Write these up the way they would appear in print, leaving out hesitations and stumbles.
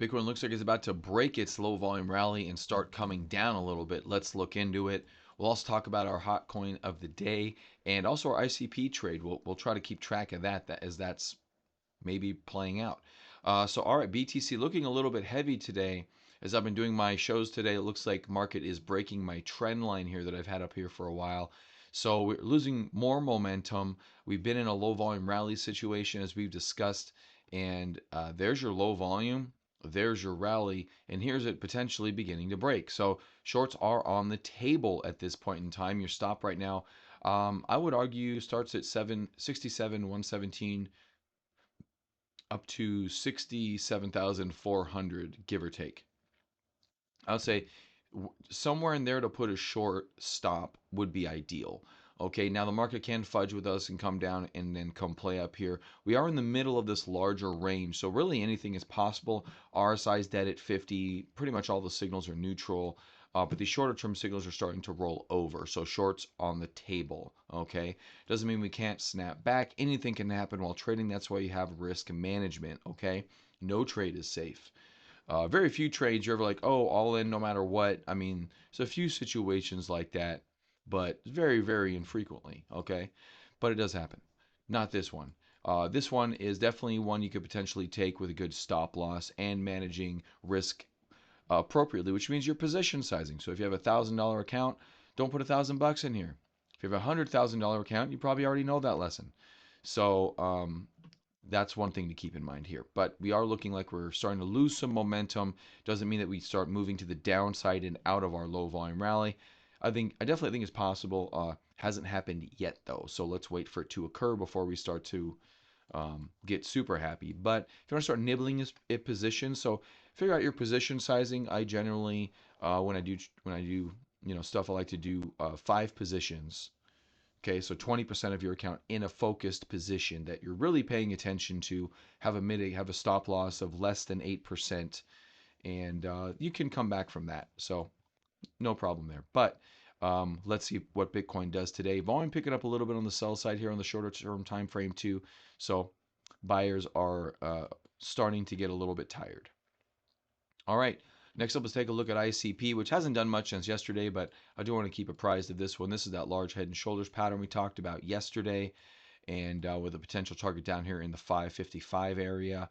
Bitcoin looks like it's about to break its low volume rally and start coming down a little bit. Let's look into it. We'll also talk about our hot coin of the day and also our ICP trade. We'll try to keep track of that, as that's maybe playing out. So, all right, BTC looking a little bit heavy today. As I've been doing my shows today, it looks like market is breaking my trend line here that I've had up here for a while. So we're losing more momentum. We've been in a low volume rally situation as we've discussed, and there's your low volume. There's your rally, and here's it potentially beginning to break. So shorts are on the table at this point in time. Your stop right now, I would argue, starts at 767, 117 up to 67,400, give or take. I would say somewhere in there to put a short stop would be ideal. Okay, now the market can fudge with us and come down and then come play up here. We are in the middle of this larger range, so really anything is possible. RSI is dead at 50. Pretty much all the signals are neutral, but the shorter term signals are starting to roll over. So shorts on the table. Okay, doesn't mean we can't snap back. Anything can happen while trading. That's why you have risk management. Okay, no trade is safe. Very few trades you're ever like, oh, all in no matter what. I mean, there's a few situations like that, but very, very infrequently, okay? But it does happen. Not this one. This one is definitely one you could potentially take with a good stop loss and managing risk appropriately, which means your position sizing. So if you have $1,000 account, don't put $1,000 in here. If you have $100,000 account, you probably already know that lesson. So that's one thing to keep in mind here. But we are looking like we're starting to lose some momentum. Doesn't mean that we start moving to the downside and out of our low volume rally. I definitely think it's possible. Hasn't happened yet though, so let's wait for it to occur before we start to get super happy. But if you want to start nibbling at positions, so figure out your position sizing. I generally, when I do stuff, I like to do 5 positions. Okay, so 20% of your account in a focused position that you're really paying attention to. Have a stop loss of less than 8%, and you can come back from that. So no problem there. But let's see what Bitcoin does today. Volume picking up a little bit on the sell side here on the shorter term time frame too. So buyers are starting to get a little bit tired. All right. Next up, let's take a look at ICP, which hasn't done much since yesterday, but I do want to keep apprised of this one. This is that large head and shoulders pattern we talked about yesterday, and with a potential target down here in the 555 area.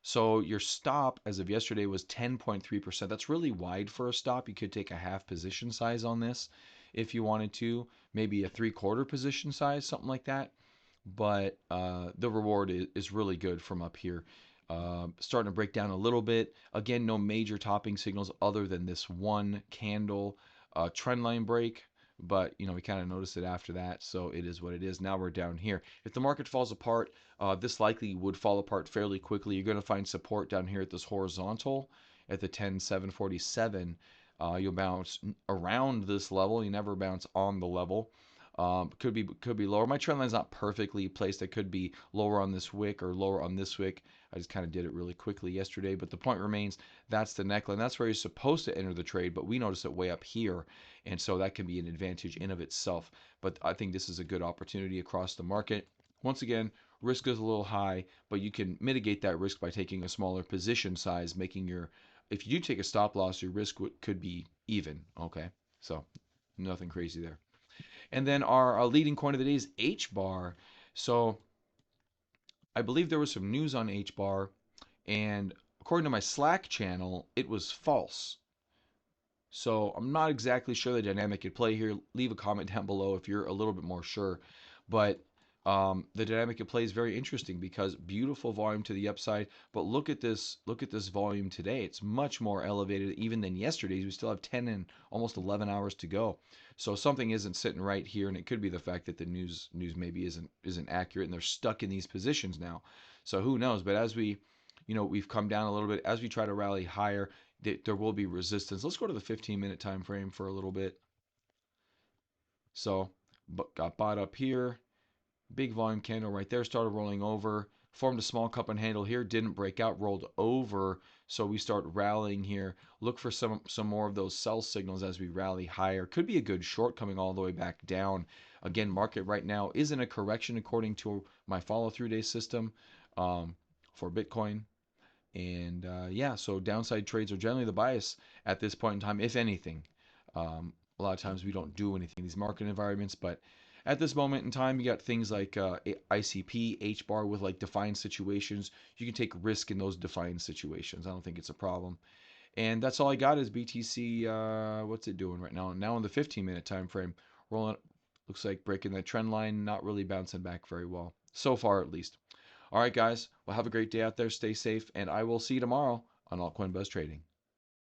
So your stop as of yesterday was 10.3%. That's really wide for a stop. You could take a half position size on this if you wanted to, maybe a 3/4 position size, something like that. But the reward is really good from up here. Starting to break down a little bit. Again, no major topping signals other than this one candle trend line break. But we kind of noticed it after that, so it is what it is. Now we're down here. If the market falls apart, this likely would fall apart fairly quickly. You're going to find support down here at this horizontal at the 10,747. You'll bounce around this level. You never bounce on the level. Could be lower. My trend line's not perfectly placed. It could be lower on this wick or lower on this wick. I just kind of did it really quickly yesterday. But the point remains, that's the neckline. That's where you're supposed to enter the trade, but we noticed it way up here. And so that can be an advantage in of itself. But I think this is a good opportunity across the market. Once again, risk is a little high, but you can mitigate that risk by taking a smaller position size, if you do take a stop loss, your risk could be even. Okay, so nothing crazy there. And then our leading coin of the day is Hbar. So I believe there was some news on Hbar, and according to my Slack channel, it was false. So I'm not exactly sure the dynamic at play here. Leave a comment down below if you're a little bit more sure. But the dynamic at play is very interesting because beautiful volume to the upside. But look at this volume today. It's much more elevated even than yesterday's. We still have 10 and almost 11 hours to go. So something isn't sitting right here, and it could be the fact that the news maybe isn't accurate, and they're stuck in these positions now. So who knows? But as we've come down a little bit as we try to rally higher, there will be resistance. Let's go to the 15-minute time frame for a little bit. So got bought up here. Big volume candle right there, started rolling over, formed a small cup and handle here, didn't break out, rolled over. So we start rallying here. Look for some more of those sell signals as we rally higher. Could be a good short coming all the way back down. Again, market right now is in a correction according to my follow-through day system for Bitcoin. And yeah, so downside trades are generally the bias at this point in time, if anything. A lot of times we don't do anything in these market environments, but at this moment in time, you got things like ICP, Hbar with like defined situations. You can take risk in those defined situations. I don't think it's a problem. And that's all I got is BTC. What's it doing right now? Now in the 15-minute time frame, rolling. Looks like breaking that trend line, not really bouncing back very well so far, at least. All right, guys. Well, have a great day out there. Stay safe, and I will see you tomorrow on Altcoin Buzz Trading.